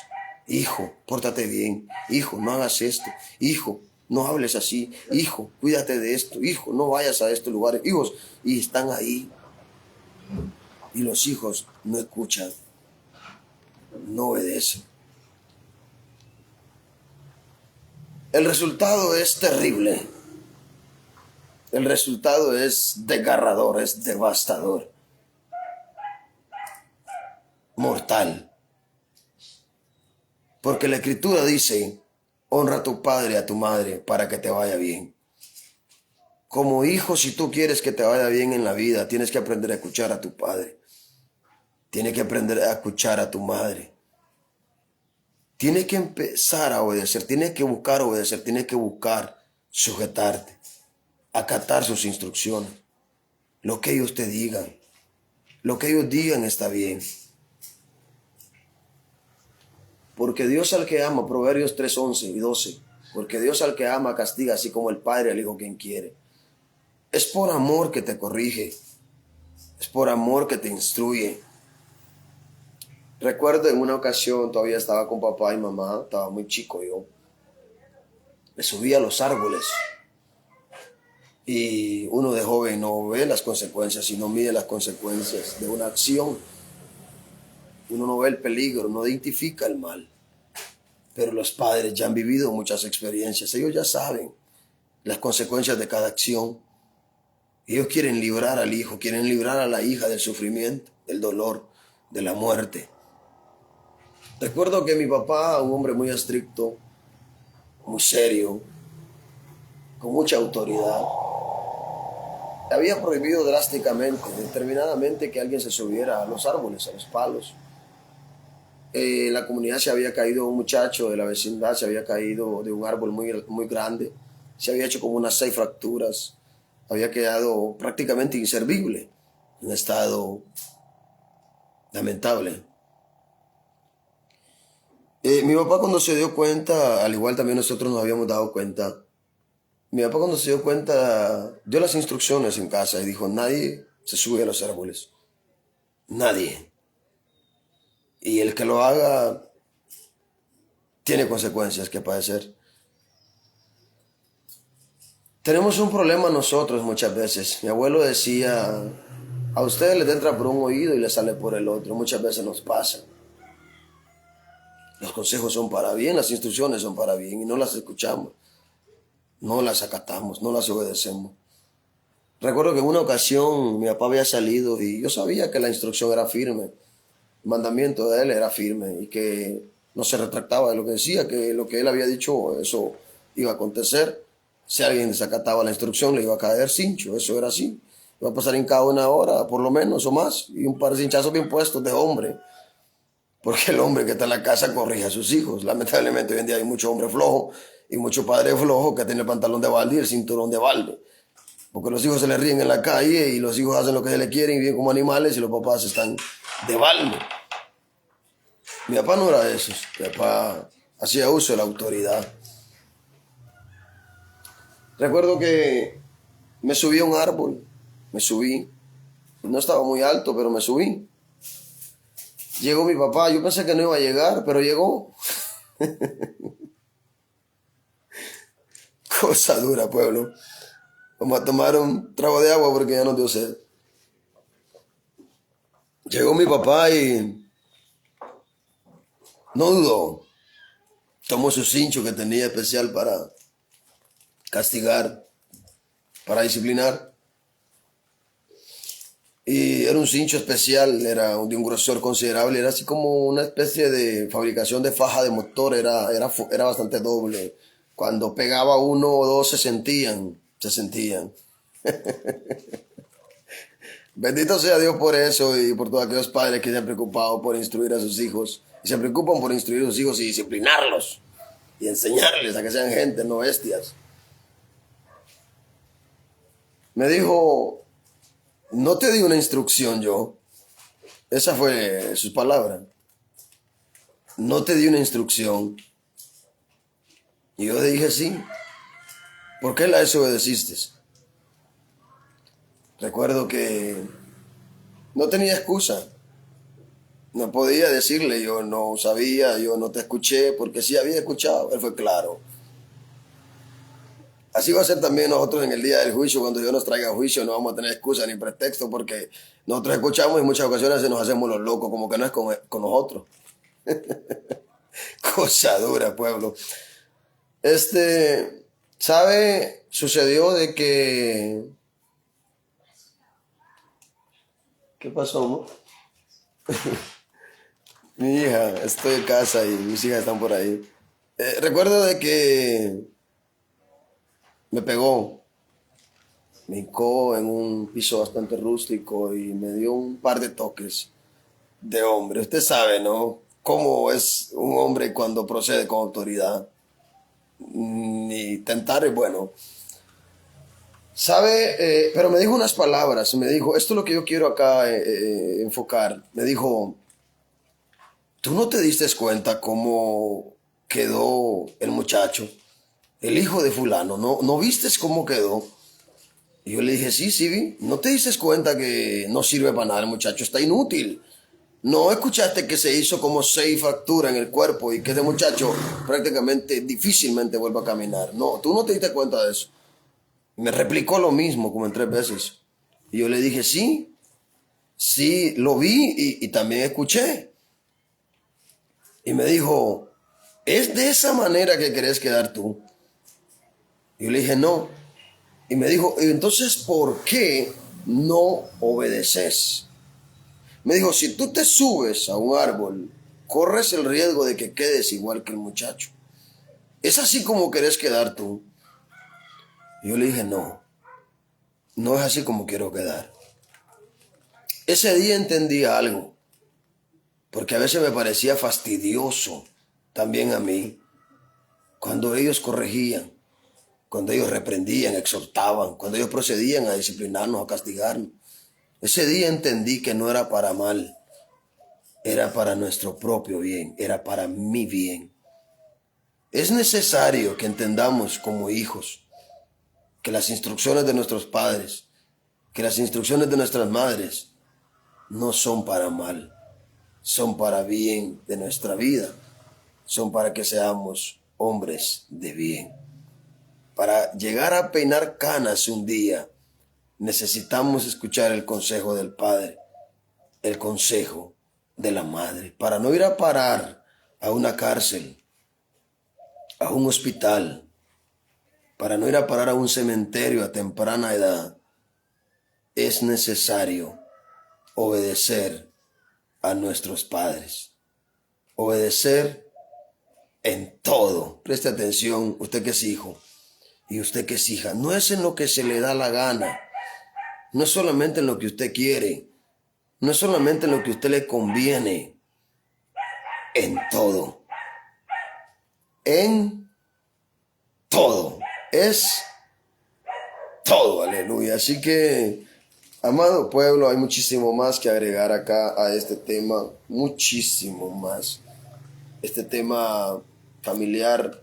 Hijo, pórtate bien. Hijo, no hagas esto. Hijo, no hables así. Hijo, cuídate de esto. Hijo, no vayas a estos lugares. Hijos, y están ahí. Y los hijos no escuchan, no obedecen. El resultado es terrible. El resultado es desgarrador, es devastador, mortal. Porque la Escritura dice: honra a tu padre y a tu madre para que te vaya bien. Como hijo, si tú quieres que te vaya bien en la vida, tienes que aprender a escuchar a tu padre. Tienes que aprender a escuchar a tu madre. Tienes que empezar a obedecer, tienes que buscar obedecer, tienes que buscar sujetarte, acatar sus instrucciones. Lo que ellos te digan, lo que ellos digan está bien. Porque Dios al que ama, Proverbios 3, 11 y 12, porque Dios al que ama castiga, así como el padre al hijo quien quiere. Es por amor que te corrige, es por amor que te instruye. Recuerdo en una ocasión, todavía estaba con papá y mamá, estaba muy chico yo. Me subí a los árboles y uno de joven no ve las consecuencias y no mide las consecuencias de una acción. Uno no ve el peligro, no identifica el mal. Pero los padres ya han vivido muchas experiencias. Ellos ya saben las consecuencias de cada acción. Ellos quieren librar al hijo, quieren librar a la hija del sufrimiento, del dolor, de la muerte. Recuerdo que mi papá, un hombre muy estricto, muy serio, con mucha autoridad, había prohibido drásticamente, determinadamente, que alguien se subiera a los árboles, a los palos. En la comunidad se había caído un muchacho de la vecindad, se había caído de un árbol muy grande, se había hecho como unas 6 fracturas, había quedado prácticamente inservible, un estado lamentable. Mi papá cuando se dio cuenta, al igual también nosotros nos habíamos dado cuenta, mi papá cuando se dio cuenta dio las instrucciones en casa y dijo, nadie se sube a los árboles, nadie. Y el que lo haga tiene consecuencias que padecer. Tenemos un problema nosotros muchas veces. Mi abuelo decía, a ustedes les entra por un oído y les sale por el otro. Muchas veces nos pasa. Los consejos son para bien, las instrucciones son para bien y no las escuchamos, no las acatamos, no las obedecemos. Recuerdo que en una ocasión mi papá había salido y yo sabía que la instrucción era firme, el mandamiento de él era firme y que no se retractaba de lo que decía, que lo que él había dicho, eso iba a acontecer. Si alguien desacataba la instrucción le iba a caer cincho, eso era así. Iba a pasar en cada una hora, por lo menos, o más, y un par de cinchazos bien puestos de hombre. Porque el hombre que está en la casa corrige a sus hijos. Lamentablemente hoy en día hay mucho hombre flojo y mucho padre flojo que tiene el pantalón de balde y el cinturón de balde. Porque los hijos se les ríen en la calle y los hijos hacen lo que se les quieren y viven como animales y los papás están de balde. Mi papá no era de esos. Mi papá hacía uso de la autoridad. Recuerdo que me subí a un árbol. Me subí. No estaba muy alto, pero me subí. Llegó mi papá. Yo pensé que no iba a llegar, pero llegó. Cosa dura, pueblo. Vamos a tomar un trago de agua porque ya nos dio sed. Llegó mi papá y no dudó. Tomó su cincho que tenía especial para castigar, para disciplinar. Y era un cincho especial, era de un grosor considerable, era así como una especie de fabricación de faja de motor, era bastante doble. Cuando pegaba uno o dos se sentían. Bendito sea Dios por eso y por todos aquellos padres que se han preocupado por instruir a sus hijos. Y se preocupan por instruir a sus hijos y disciplinarlos. Y enseñarles a que sean gente, no bestias. Me dijo, no te di una instrucción yo. Esa fue sus palabras. No te di una instrucción. Y yo dije, sí. ¿Por qué la desobedeciste? Recuerdo que no tenía excusa. No podía decirle, yo no sabía, yo no te escuché, porque sí había escuchado. Él fue claro. Así va a ser también nosotros en el día del juicio, cuando Dios nos traiga juicio, no vamos a tener excusa ni pretexto, porque nosotros escuchamos y en muchas ocasiones nos hacemos los locos, como que no es con nosotros. Cosa dura, pueblo. ¿Sabe? Sucedió de que... ¿Qué pasó, amor? Mi hija, estoy en casa y mis hijas están por ahí. Recuerdo de que me pegó, me hincó en un piso bastante rústico y me dio un par de toques de hombre. Usted sabe, ¿no? Cómo es un hombre cuando procede con autoridad. Ni tentar es bueno. ¿Sabe? Pero me dijo unas palabras. Me dijo, esto es lo que yo quiero acá enfocar. Me dijo, ¿tú no te diste cuenta cómo quedó el muchacho? El hijo de fulano. ¿No vistes cómo quedó? Y yo le dije, sí, vi. ¿No te diste cuenta que no sirve para nada el muchacho? Está inútil. ¿No escuchaste que se hizo como 6 fracturas en el cuerpo y que ese muchacho prácticamente difícilmente vuelva a caminar? No, tú no te diste cuenta de eso. Me replicó lo mismo como en 3 veces. Y yo le dije, sí, lo vi y también escuché. Y me dijo, ¿es de esa manera que querés quedar tú? Y yo le dije, no. Y me dijo, entonces, ¿por qué no obedeces? Me dijo, si tú te subes a un árbol, corres el riesgo de que quedes igual que el muchacho. ¿Es así como querés quedar tú? Y yo le dije, no es así como quiero quedar. Ese día entendí algo, porque a veces me parecía fastidioso también a mí, cuando ellos corregían. cuando ellos reprendían, exhortaban, cuando ellos procedían a disciplinarnos, a castigarnos. Ese día entendí que no era para mal, era para nuestro propio bien, era para mi bien. Es necesario que entendamos como hijos que las instrucciones de nuestros padres, que las instrucciones de nuestras madres no son para mal, son para bien de nuestra vida, son para que seamos hombres de bien. Para llegar a peinar canas un día, necesitamos escuchar el consejo del padre, el consejo de la madre, para no ir a parar a una cárcel, a un hospital, para no ir a parar a un cementerio a temprana edad. Es necesario obedecer a nuestros padres, obedecer en todo. Preste atención, usted que es hijo y usted que es hija, no es en lo que se le da la gana, no es solamente en lo que usted quiere, no es solamente en lo que a usted le conviene, en todo. En todo. Es todo, aleluya. Así que, amado pueblo, hay muchísimo más que agregar acá a este tema, muchísimo más. Este tema familiar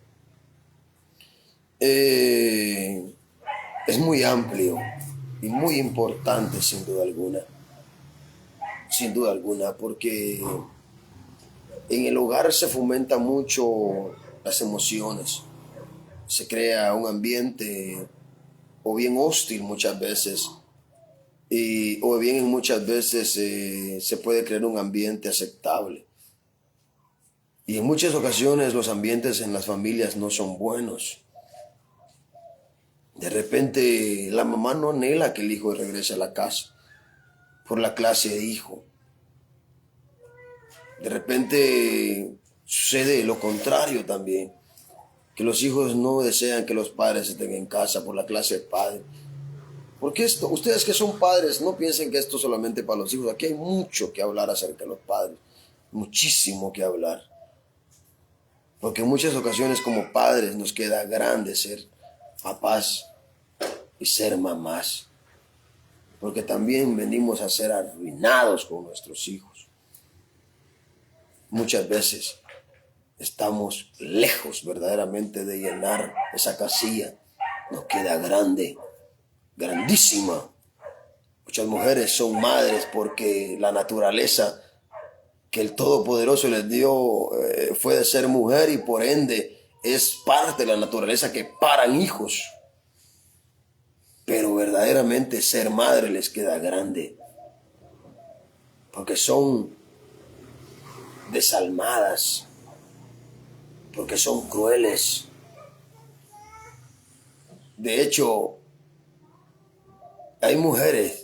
es muy amplio y muy importante, sin duda alguna, porque en el hogar se fomenta mucho las emociones, se crea un ambiente o bien hostil muchas veces, o bien muchas veces se puede crear un ambiente aceptable. Y en muchas ocasiones los ambientes en las familias no son buenos. De repente la mamá no anhela que el hijo regrese a la casa por la clase de hijo. De repente sucede lo contrario también, que los hijos no desean que los padres estén en casa por la clase de padre. Porque esto, ustedes que son padres, no piensen que esto es solamente para los hijos. Aquí hay mucho que hablar acerca de los padres, muchísimo que hablar. Porque en muchas ocasiones como padres nos queda grande ser papás y ser mamás. Porque también venimos a ser arruinados con nuestros hijos. Muchas veces estamos lejos verdaderamente de llenar esa casilla. Nos queda grande, grandísima. Muchas mujeres son madres porque la naturaleza que el Todopoderoso les dio fue de ser mujer y por ende es parte de la naturaleza que paran hijos. Pero verdaderamente ser madre les queda grande porque son desalmadas, porque son crueles. De hecho, hay mujeres.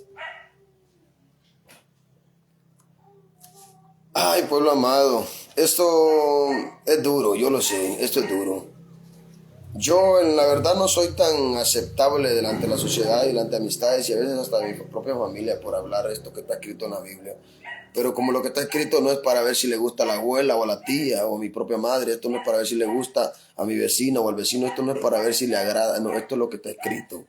Ay, pueblo amado, esto es duro, yo lo sé, esto es duro. Yo en la verdad no soy tan aceptable delante de la sociedad y delante de amistades y a veces hasta de mi propia familia por hablar esto que está escrito en la Biblia. Pero como lo que está escrito no es para ver si le gusta a la abuela o a la tía o a mi propia madre, esto no es para ver si le gusta a mi vecino o al vecino, esto no es para ver si le agrada, no, esto es lo que está escrito.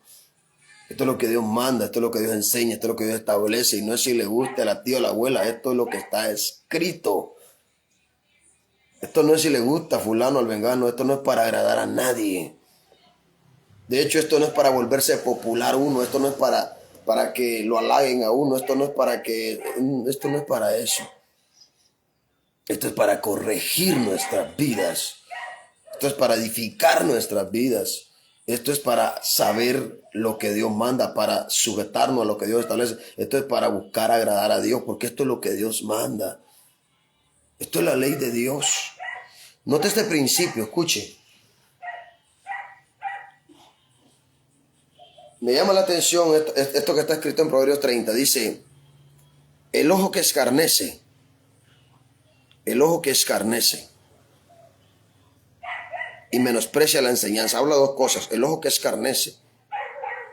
Esto es lo que Dios manda, esto es lo que Dios enseña, esto es lo que Dios establece y no es si le gusta a la tía o a la abuela, esto es lo que está escrito. Esto no es si le gusta a fulano o al vengano, esto no es para agradar a nadie. De hecho, esto no es para volverse popular uno, esto no es para que lo halaguen a uno, esto no es para eso. Esto es para corregir nuestras vidas. Esto es para edificar nuestras vidas. Esto es para saber lo que Dios manda, para sujetarnos a lo que Dios establece. Esto es para buscar agradar a Dios, porque esto es lo que Dios manda. Esto es la ley de Dios. Note este principio, escuche. Me llama la atención esto que está escrito en Proverbios 30. Dice, el ojo que escarnece y menosprecia la enseñanza. Habla de dos cosas, el ojo que escarnece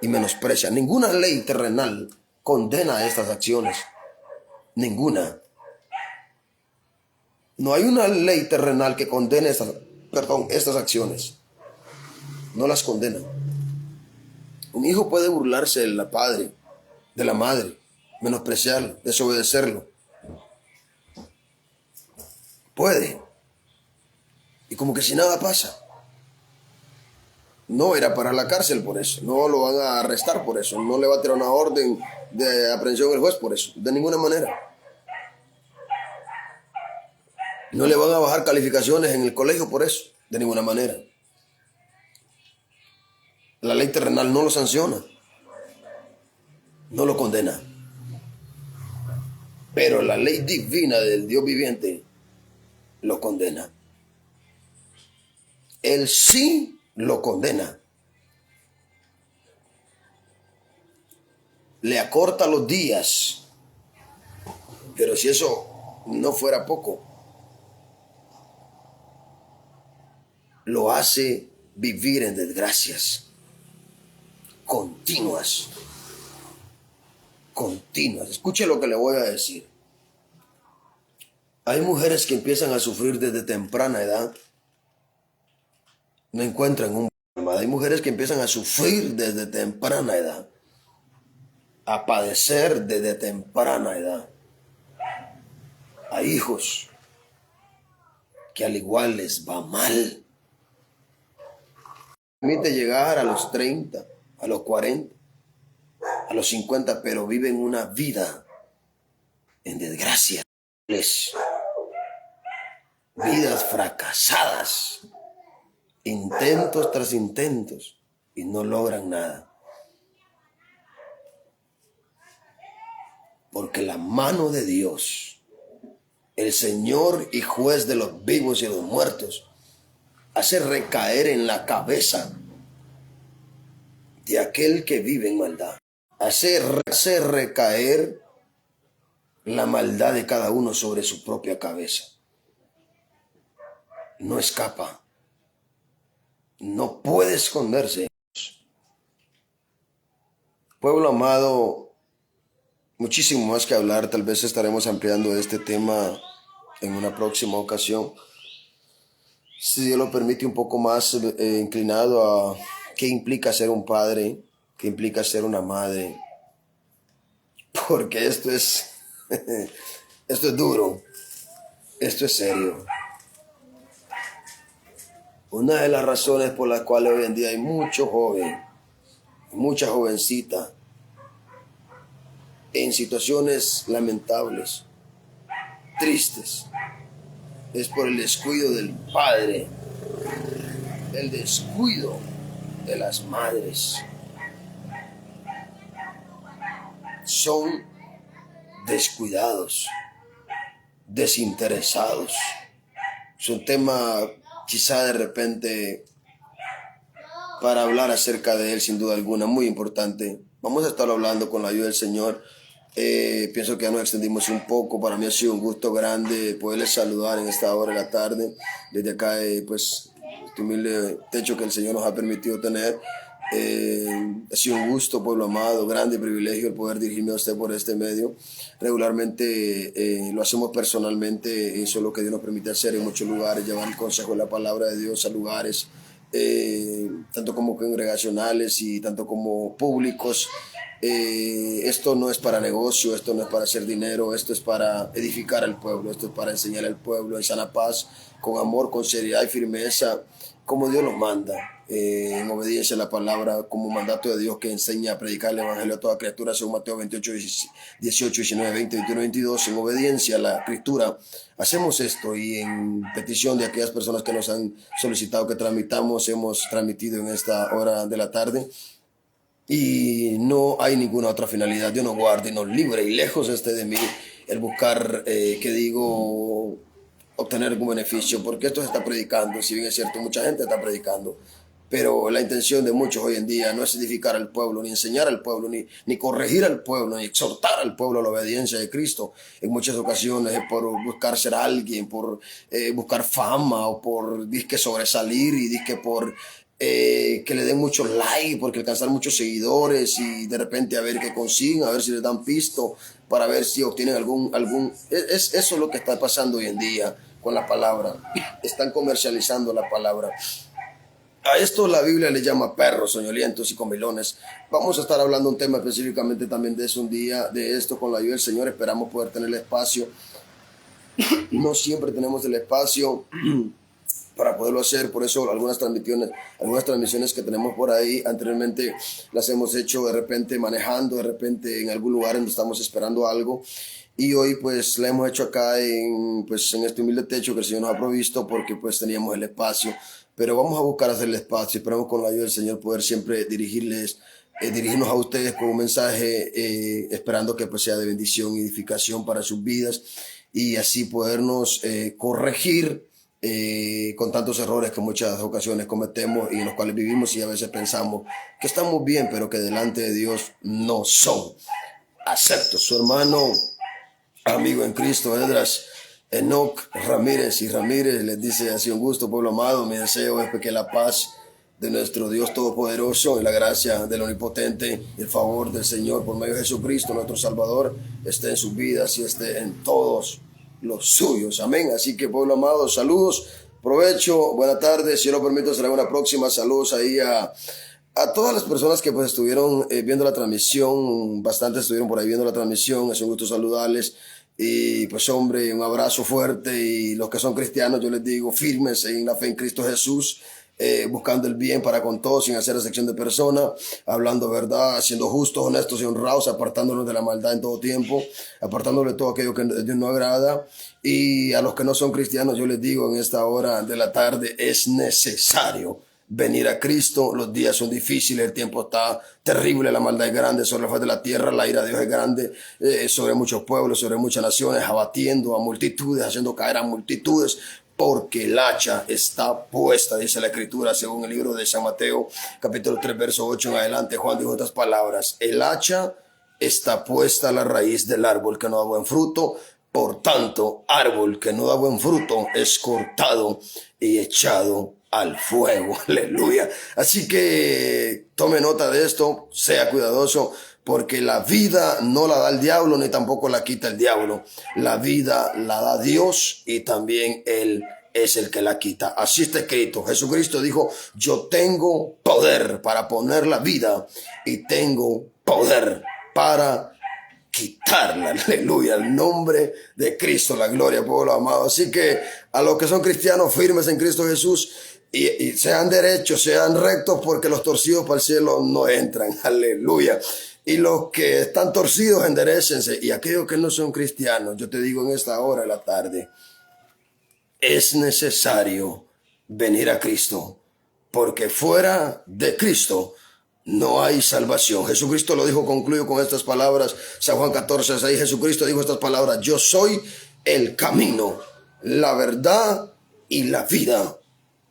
y menosprecia. Ninguna ley terrenal condena estas acciones. Ninguna. No hay una ley terrenal que condene estas acciones. No las condena. Un hijo puede burlarse del padre, de la madre, menospreciarlo, desobedecerlo. Puede. Y como que si nada pasa. No irá para la cárcel por eso. No lo van a arrestar por eso. No le va a tirar una orden de aprehensión el juez por eso. De ninguna manera. No le van a bajar calificaciones en el colegio por eso. De ninguna manera. La ley terrenal no lo sanciona. No lo condena. Pero la ley divina del Dios viviente lo condena. Él sí lo condena. Le acorta los días. Pero si eso no fuera poco, lo hace vivir en desgracias continuas. Escuche lo que le voy a decir. Hay mujeres que empiezan a sufrir desde temprana edad. No encuentran un problema. Hay mujeres que empiezan a sufrir desde temprana edad. A padecer desde temprana edad. Hay hijos que al igual les va mal. Permite llegar a los 30, a los 40, a los 50, pero viven una vida en desgracia. Vidas fracasadas, intentos tras intentos, y no logran nada. Porque la mano de Dios, el Señor y juez de los vivos y los muertos, hace recaer en la cabeza de aquel que vive en maldad. Hace recaer la maldad de cada uno sobre su propia cabeza. No escapa. No puede esconderse. Pueblo amado, muchísimo más que hablar. Tal vez estaremos ampliando este tema en una próxima ocasión. Si Dios lo permite, un poco más inclinado a qué implica ser un padre, qué implica ser una madre. Porque esto es duro, esto es serio. Una de las razones por las cuales hoy en día hay mucho joven, mucha jovencita en situaciones lamentables, tristes, es por el descuido del padre, el descuido de las madres. Son descuidados, desinteresados. Es un tema quizá de repente para hablar acerca de él, sin duda alguna, muy importante. Vamos a estar hablando con la ayuda del Señor. Pienso que ya nos extendimos un poco. Para mí ha sido un gusto grande poderles saludar en esta hora de la tarde, desde acá, pues, este humilde techo que el Señor nos ha permitido tener. Ha sido un gusto, pueblo amado, grande privilegio el poder dirigirme a usted por este medio. Regularmente lo hacemos personalmente, eso es lo que Dios nos permite hacer en muchos lugares, llevar el consejo de la palabra de Dios a lugares tanto como congregacionales y tanto como públicos. Esto no es para negocio, esto no es para hacer dinero, esto es para edificar al pueblo, esto es para enseñar al pueblo en sana paz, con amor, con seriedad y firmeza, como Dios nos manda, en obediencia a la palabra, como mandato de Dios que enseña a predicar el evangelio a toda criatura, según Mateo 28, 18, 19, 20, 21, 22, en obediencia a la escritura. Hacemos esto y en petición de aquellas personas que nos han solicitado que transmitamos, hemos transmitido en esta hora de la tarde. Y no hay ninguna otra finalidad. Dios nos guarde y nos libre y lejos esté de mí el buscar, obtener algún beneficio, porque esto se está predicando. Si bien es cierto, mucha gente está predicando, pero la intención de muchos hoy en día no es edificar al pueblo, ni enseñar al pueblo, ni corregir al pueblo, ni exhortar al pueblo a la obediencia de Cristo. En muchas ocasiones es por buscar ser alguien, por buscar fama o por disque sobresalir y disque por que le den muchos likes, porque alcanzar muchos seguidores y de repente a ver qué consiguen, a ver si les dan pisto, para ver si obtienen algún eso es lo que está pasando hoy en día con la palabra. Están comercializando la palabra. A esto la Biblia le llama perros, soñolientos y comilones. Vamos a estar hablando un tema específicamente también de eso un día, de esto con la ayuda del Señor. Esperamos poder tener el espacio. No siempre tenemos el espacio para poderlo hacer, por eso algunas transmisiones que tenemos por ahí anteriormente las hemos hecho de repente manejando, de repente en algún lugar donde estamos esperando algo, y hoy pues la hemos hecho acá en este humilde techo que el Señor nos ha provisto porque pues teníamos el espacio, pero vamos a buscar hacer el espacio. Esperamos con la ayuda del Señor poder siempre dirigirnos a ustedes con un mensaje, esperando que pues sea de bendición y edificación para sus vidas, y así podernos corregir con tantos errores que muchas ocasiones cometemos y en los cuales vivimos, y a veces pensamos que estamos bien, pero que delante de Dios no son aceptos. Su hermano, amigo en Cristo, Esdras Enoch Ramírez les dice así: un gusto, pueblo amado. Mi deseo es que la paz de nuestro Dios Todopoderoso y la gracia del Omnipotente y el favor del Señor por medio de Jesucristo, nuestro Salvador, esté en sus vidas y esté en todos los suyos. Amén. Así que, pueblo amado, saludos, provecho, buena tarde. Si Dios lo permite, será una próxima. Saludos ahí a todas las personas que pues estuvieron viendo la transmisión. Bastantes estuvieron por ahí viendo la transmisión. Es un gusto saludarles. Y pues, hombre, un abrazo fuerte. Y los que son cristianos, yo les digo, firmes en la fe en Cristo Jesús. Buscando el bien para con todos, sin hacer acepción de persona, hablando verdad, siendo justos, honestos y honrados, apartándonos de la maldad en todo tiempo, apartándonos de todo aquello que a Dios no agrada. Y a los que no son cristianos, yo les digo, en esta hora de la tarde es necesario venir a Cristo. Los días son difíciles, el tiempo está terrible, la maldad es grande sobre la faz de la tierra, la ira de Dios es grande sobre muchos pueblos, sobre muchas naciones, abatiendo a multitudes, haciendo caer a multitudes, porque el hacha está puesta, dice la Escritura, según el libro de San Mateo, capítulo 3, verso 8 en adelante. Juan dijo estas palabras: el hacha está puesta a la raíz del árbol que no da buen fruto, por tanto, árbol que no da buen fruto es cortado y echado al fuego. Aleluya. Así que tome nota de esto, sea cuidadoso, porque la vida no la da el diablo, ni tampoco la quita el diablo. La vida la da Dios, y también Él es el que la quita. Así está escrito. Jesucristo dijo: yo tengo poder para poner la vida y tengo poder para quitarla. Aleluya. El nombre de Cristo, la gloria, pueblo amado. Así que a los que son cristianos, firmes en Cristo Jesús, y sean derechos, sean rectos, porque los torcidos para el cielo no entran. Aleluya. Y los que están torcidos, enderécense. Y aquellos que no son cristianos, yo te digo en esta hora de la tarde, es necesario venir a Cristo, porque fuera de Cristo no hay salvación. Jesucristo lo dijo, concluyo con estas palabras, San Juan 14:6. Jesucristo dijo estas palabras: yo soy el camino, la verdad y la vida,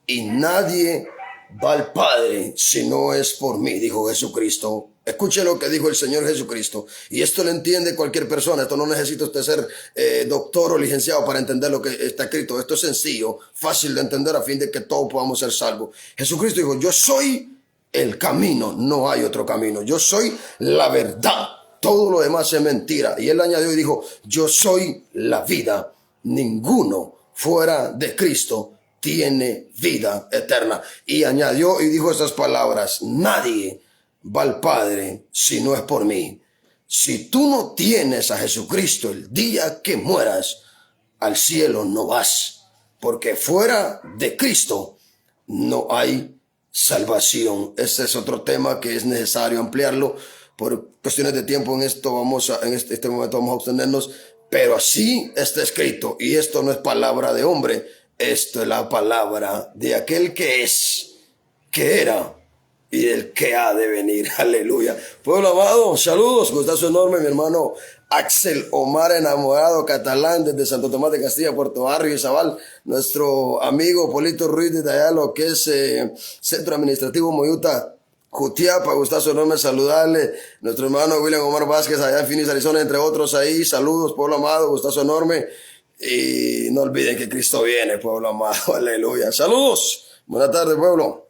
y nadie va al Padre si no es por mí, dijo Jesucristo. Escuche lo que dijo el Señor Jesucristo. Y esto lo entiende cualquier persona. Esto no necesita usted ser doctor o licenciado para entender lo que está escrito. Esto es sencillo, fácil de entender, a fin de que todos podamos ser salvos. Jesucristo dijo: yo soy el camino, no hay otro camino. Yo soy la verdad, todo lo demás es mentira. Y Él añadió y dijo: yo soy la vida. Ninguno fuera de Cristo tiene vida eterna. Y añadió y dijo estas palabras: nadie va al Padre si no es por mí. Si tú no tienes a Jesucristo el día que mueras, al cielo no vas, porque fuera de Cristo no hay salvación. Este es otro tema que es necesario ampliarlo. Por cuestiones de tiempo en este momento vamos a abstenernos, pero así está escrito. Y esto no es palabra de hombre, esto es la palabra de aquel que es, que era y el que ha de venir. Aleluya. Pueblo amado, saludos, gustazo enorme, mi hermano Axel Omar Enamorado Catalán, desde Santo Tomás de Castilla, Puerto Barrio y Zabal. Nuestro amigo Polito Ruiz, desde allá lo que es Centro Administrativo Moyuta, Jutiapa, gustazo enorme saludarle. Nuestro hermano William Omar Vázquez, allá en Phoenix, Arizona, entre otros ahí. Saludos, pueblo amado, gustazo enorme. Y no olviden que Cristo viene, pueblo amado. Aleluya. Saludos. Buenas tardes, pueblo.